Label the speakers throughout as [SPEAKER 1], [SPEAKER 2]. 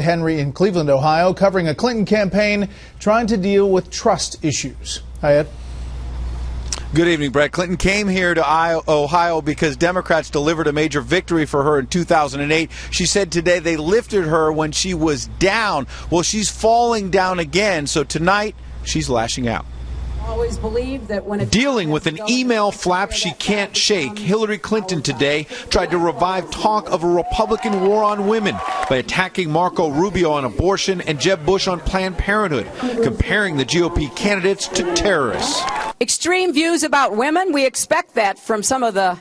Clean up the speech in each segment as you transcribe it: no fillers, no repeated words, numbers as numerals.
[SPEAKER 1] Henry in Cleveland, Ohio, covering a Clinton campaign trying to deal with trust issues. Hi, Ed.
[SPEAKER 2] Good evening, Bret. Clinton came here to Ohio because Democrats delivered a major victory for her in 2008. She said today they lifted her when she was down. Well, she's falling down again, so tonight she's lashing out.
[SPEAKER 3] Always believe that when
[SPEAKER 2] Dealing with an email flap she can't shake, Hillary Clinton today tried to revive talk of a Republican war on women by attacking Marco Rubio on abortion and Jeb Bush on Planned Parenthood, comparing the GOP candidates to terrorists.
[SPEAKER 3] Extreme views about women, we expect that from some of the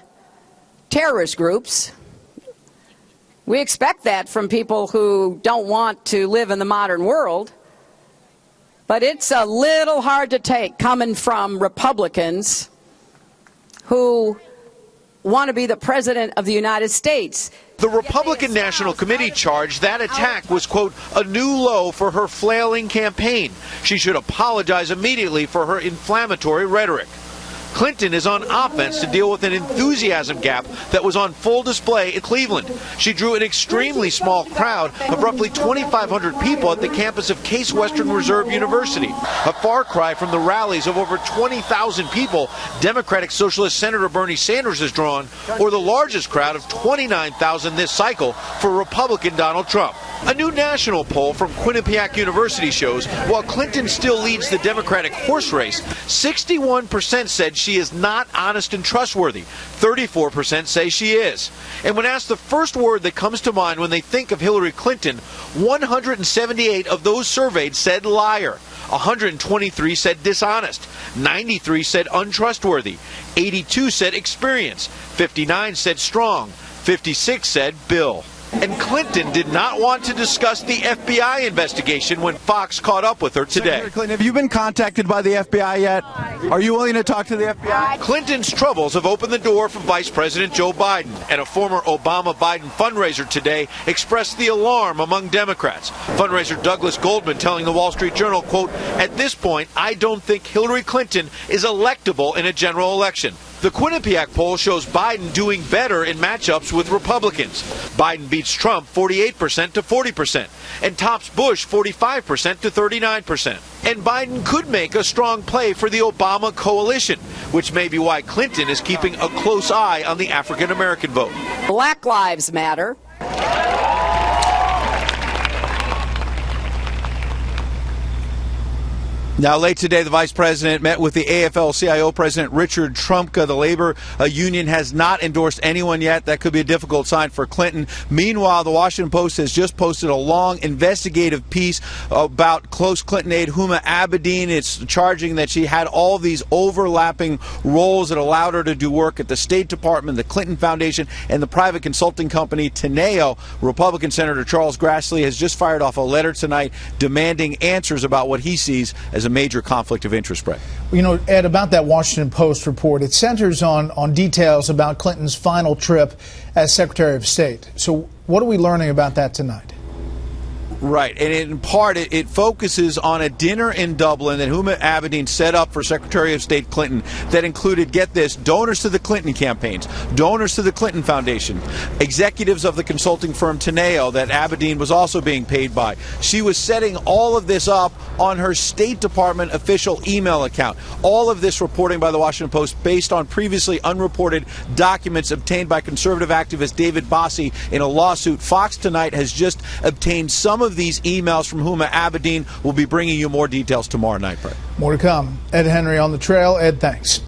[SPEAKER 3] terrorist groups. We expect that from people who don't want to live in the modern world. But it's a little hard to take coming from Republicans who want to be the president of the United States.
[SPEAKER 2] The Republican National Committee charged that attack was, quote, a new low for her flailing campaign. She should apologize immediately for her inflammatory rhetoric. Clinton is on offense to deal with an enthusiasm gap that was on full display in Cleveland. She drew an extremely small crowd of roughly 2,500 people at the campus of Case Western Reserve University, a far cry from the rallies of over 20,000 people Democratic Socialist Senator Bernie Sanders has drawn, or the largest crowd of 29,000 this cycle for Republican Donald Trump. A new national poll from Quinnipiac University shows while Clinton still leads the Democratic horse race, 61% said she is not honest and trustworthy. 34% say she is. And when asked the first word that comes to mind when they think of Hillary Clinton, 178 of those surveyed said liar. 123 said dishonest. 93 said untrustworthy. 82 said experience. 59 said strong. 56 said Bill. And Clinton did not want to discuss the FBI investigation when Fox caught up with her today.
[SPEAKER 4] Senator Clinton, have you been contacted by the FBI yet? Are you willing to talk to the FBI?
[SPEAKER 2] Clinton's troubles have opened the door for Vice President Joe Biden, and a former Obama-Biden fundraiser today expressed the alarm among Democrats. Fundraiser Douglas Goldman telling the Wall Street Journal, quote, at this point, I don't think Hillary Clinton is electable in a general election. The Quinnipiac poll shows Biden doing better in matchups with Republicans. Biden beats Trump 48% to 40% and tops Bush 45% to 39%. And Biden could make a strong play for the Obama coalition, which may be why Clinton is keeping a close eye on the African American vote.
[SPEAKER 3] Black Lives Matter.
[SPEAKER 2] Now, late today, the vice president met with the AFL-CIO president, Richard Trumka. The labor union has not endorsed anyone yet. That could be a difficult sign for Clinton. Meanwhile, the Washington Post has just posted a long investigative piece about close Clinton aide Huma Abedin. It's charging that she had all these overlapping roles that allowed her to do work at the State Department, the Clinton Foundation, and the private consulting company Teneo. Republican Senator Charles Grassley has just fired off a letter tonight demanding answers about what he sees as a major conflict of interest, Bret.
[SPEAKER 1] You know, Ed, about that Washington Post report, it centers on details about Clinton's final trip as Secretary of State. So what are we learning about that tonight?
[SPEAKER 2] Right, and in part it focuses on a dinner in Dublin that Huma Abedin set up for Secretary of State Clinton that included, get this, donors to the Clinton campaigns, donors to the Clinton Foundation, executives of the consulting firm Teneo that Abedin was also being paid by. She was setting all of this up on her State Department official email account. All of this reporting by the Washington Post based on previously unreported documents obtained by conservative activist David Bossie in a lawsuit. Fox tonight has just obtained some of these emails from Huma Abedin. We'll be bringing you more details tomorrow night, Bret.
[SPEAKER 1] More to come. Ed Henry on the trail. Ed, thanks.